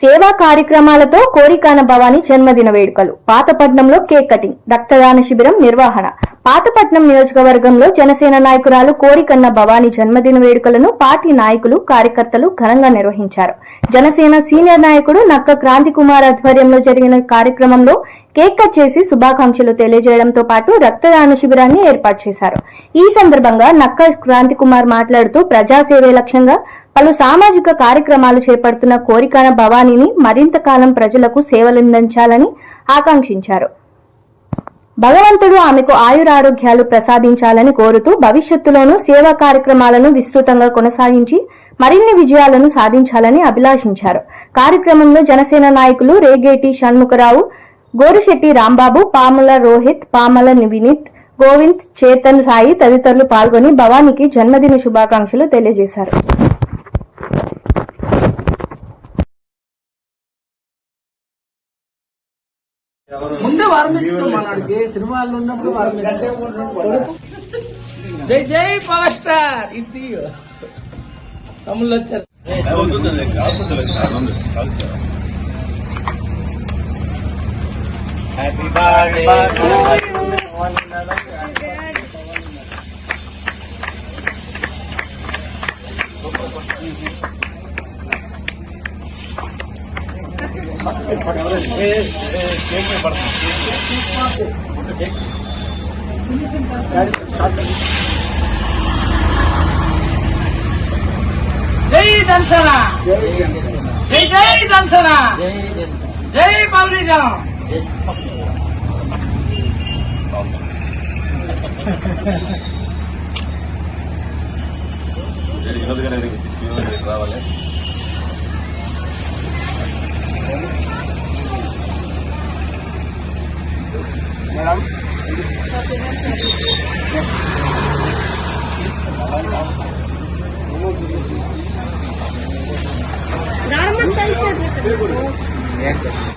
సేవా కార్యక్రమాలతో కోరికాన భవానీ జన్మదిన వేడుకలు, పాతపట్నంలో కేక్ కటింగ్, రక్తదాన శిబిరం నిర్వహణ. పాతపట్నం నియోజకవర్గంలో జనసేన నాయకురాలు కోరికన్న భవానీ జన్మదిన వేడుకలను పార్టీ నాయకులు, కార్యకర్తలు ఘనంగా నిర్వహించారు. జనసేన సీనియర్ నాయకుడు నక్క క్రాంతి కుమార్ ఆధ్వర్యంలో జరిగిన కార్యక్రమంలో కేక్ కట్ చేసి శుభాకాంక్షలు తెలియజేయడంతో పాటు రక్తదాన శిబిరాన్ని ఏర్పాటు చేశారు. ఈ సందర్భంగా నక్క క్రాంతి కుమార్ మాట్లాడుతూ ప్రజాసేవే లక్ష్యంగా పలు సామాజిక కార్యక్రమాలు చేపడుతున్న కోరికాన భవానీని మరింత కాలం ప్రజలకు సేవలందించాలని ఆకాంక్షించారు. భగవంతుడు ఆమెకు ఆయురారోగ్యాలు ప్రసాదించాలని కోరుతూ భవిష్యత్తులోనూ సేవా కార్యక్రమాలను విస్తృతంగా కొనసాగించి మరిన్ని విజయాలను సాధించాలని అభిలాషించారు. కార్యక్రమంలో జనసేన నాయకులు రేగేటి షణ్ముఖరావు, గోరుశెట్టి రాంబాబు, పామల రోహిత్, పామల వినీత్, గోవింద్, చేతన్ సాయి తదితరులు పాల్గొని భవానీకి జన్మదిన శుభాకాంక్షలు తెలియజేశారు. ముందే వార్మిస్తాం మనకి సినిమాల్లో ఉన్నప్పుడు జై జై పవర్ స్టార్ ఇది తమ్ముళ్ళు వచ్చారు. హ్యాపీ బర్త్డే జై దర్శన, జై జై దర్శన, జై పబ్లిజం. రావాలి. మేడం